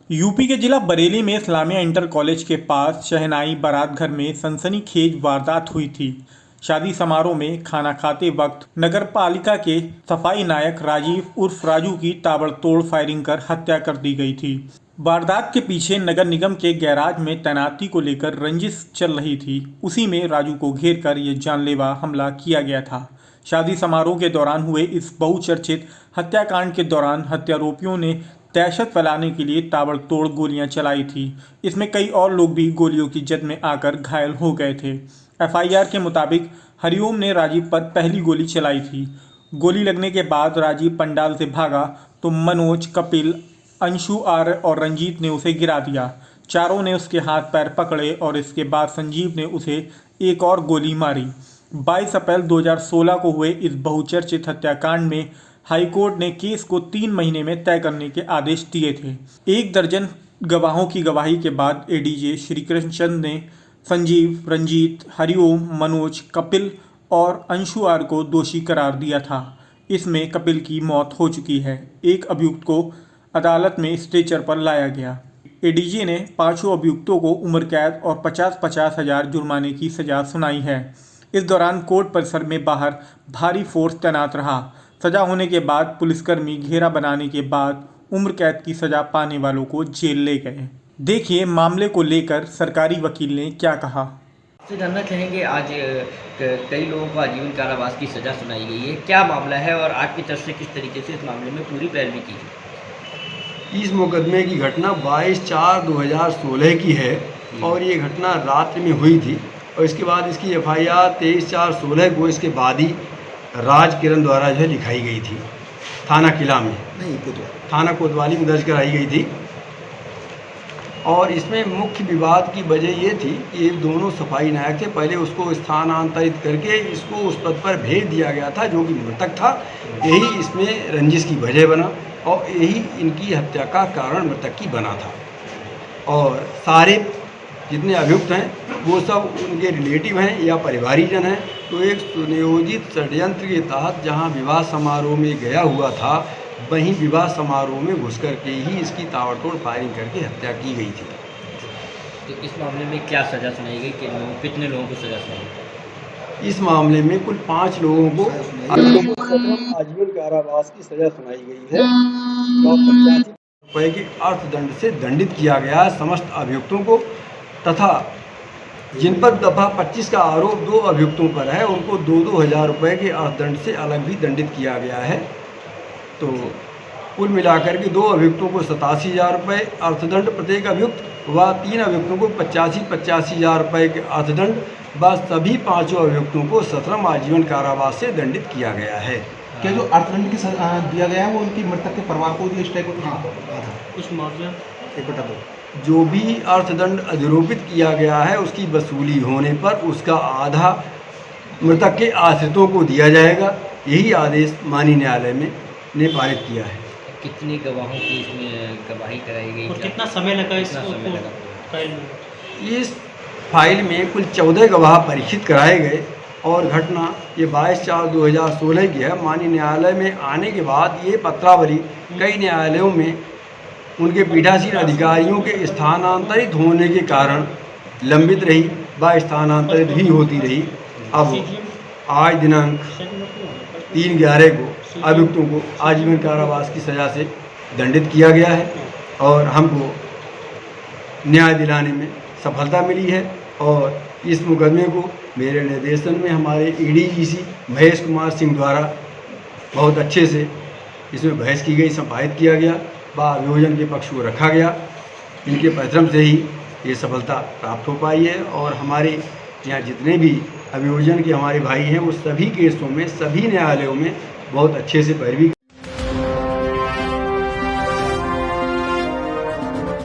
UP के जिला बरेली में इस्लामिया इंटर कॉलेज के पास शहनाई बारात घर में सनसनीखेज वारदात हुई थी। शादी समारोह में खाना खाते वक्त नगर पालिका के सफाई नायक राजीव उर्फ राजू की ताबड़तोड़ फायरिंग कर हत्या कर दी गई थी। वारदात के पीछे नगर निगम के गैराज में तैनाती को लेकर रंजिश चल रही थी। उसी में राजू को घेर कर ये जानलेवा हमला किया गया था। शादी समारोह के दौरान हुए इस बहुचर्चित हत्याकांड के दौरान हत्यारोपियों ने दहशत फैलाने के लिए ताबड़तोड़ गोलियां चलाई थी। इसमें कई और लोग भी गोलियों की जद में आकर घायल हो गए थे। एफआईआर के मुताबिक हरिओम ने राजीव पर पहली गोली चलाई थी। गोली लगने के बाद राजीव पंडाल से भागा तो मनोज, कपिल, अंशु आर्य और रंजीत ने उसे गिरा दिया। चारों ने उसके हाथ पैर पकड़े और इसके बाद संजीव ने उसे एक और गोली मारी। 22 अप्रैल 2016 को हुए इस बहुचर्चित हत्याकांड में हाईकोर्ट ने केस को 3 महीने में तय करने के आदेश दिए थे। 1 दर्जन गवाहों की गवाही के बाद एडीजे श्रीकृष्ण चंद ने संजीव, रंजीत, हरिओम, मनोज, कपिल और अंशु आर्य को दोषी करार दिया था। इसमें कपिल की मौत हो चुकी है। एक अभियुक्त को अदालत में स्ट्रेचर पर लाया गया। एडीजे ने 5 अभियुक्तों को उम्र कैद और 50-50 हज़ार जुर्माने की सजा सुनाई है। इस दौरान कोर्ट परिसर में बाहर भारी फोर्स तैनात रहा। सजा होने के बाद पुलिसकर्मी घेरा बनाने के बाद उम्र कैद की सजा पाने वालों को जेल ले गए। देखिए मामले को लेकर सरकारी वकील ने क्या कहा। आपसे जानना चाहेंगे, आज कई लोगों को आजीवन कारावास की सजा सुनाई गई है, क्या मामला है और आपकी तरफ से किस तरीके से इस मामले में पूरी पैरवी की गई? इस मुकदमे की घटना 22/4/2016 की है और ये घटना रात्रि में हुई थी और इसके बाद इसकी एफआईआर 23/4/16 को इसके बादी राज किरण द्वारा जो है लिखाई गई थी। थाना किला में थाना कोतवाली में दर्ज कराई गई थी। और इसमें मुख्य विवाद की वजह ये थी कि ये दोनों सफाई नायक थे। पहले उसको स्थानांतरित करके इसको उस पद पर भेज दिया गया था जो कि मृतक था। यही इसमें रंजिश की वजह बना और यही इनकी हत्या का कारण मृतक की बना था। और सारे जितने अभियुक्त हैं वो सब उनके रिलेटिव हैं या परिवारीजन हैं। तो एक सुनियोजित षड्यंत्र के तहत जहां विवाह समारोह में गया हुआ था वहीं विवाह समारोह में घुस करके ही इसकी ताबड़तोड़ फायरिंग करके हत्या की गई थी। तो इस मामले में क्या सज़ा सुनाई गई, कितने लोगों को सज़ा सुनाई गई? इस मामले में कुल 5 लोगों को आजीवन कारावास की सजा सुनाई गई है और 85 रुपये के अर्थदंड से दंडित किया गया है समस्त अभियुक्तों को, तथा जिन पर दफा 25 का आरोप 2 अभियुक्तों पर है उनको 2-2 हज़ार रुपये के अर्थदंड से अलग भी दंडित किया गया है। तो कुल मिलाकर के 2 अभियुक्तों को 87,000 रुपये अर्थदंड प्रत्येक अभियुक्त व 3 अभियुक्तों को 85-85 हज़ार रुपये के अर्थदंड व सभी 5 अभियुक्तों को सश्रम आजीवन कारावास से दंडित किया गया है। क्या जो अर्थदंड की दिया गया है वो उनकी मृतक के परिवार को दिया इस टाइप का? उस मुआवजा 1/2 जो भी अर्थदंड अधिरोपित किया गया है उसकी वसूली होने पर उसका आधा मृतक के आश्रितों को दिया जाएगा। यही आदेश माननीय न्यायालय में ने पारित किया है। कितनी गवाहों की इसमें गवाही कराई गई और कितना समय लगा इसको? इस फाइल में कुल 14 गवाह परीक्षित कराए गए और घटना ये 22/4/2016 की है। माननीय न्यायालय में आने के बाद ये पत्रावली कई न्यायालयों में उनके पीठासीन अधिकारियों के स्थानांतरित होने के कारण लंबित रही व स्थानांतरित भी होती रही। अब आज दिनांक 3/11 को अभियुक्तों को आजीवन कारावास की सज़ा से दंडित किया गया है और हमको न्याय दिलाने में सफलता मिली है। और इस मुकदमे को मेरे निर्देशन में हमारे एडीजीसी महेश कुमार सिंह द्वारा बहुत अच्छे से इसमें बहस की गई, संपादित किया गया व अभियोजन के पक्ष को रखा गया। इनके परिश्रम से ही ये सफलता प्राप्त हो पाई है और हमारे यहाँ जितने भी अभियोजन के हमारे भाई हैं वो सभी केसों में सभी न्यायालयों में बहुत अच्छे से पैरवी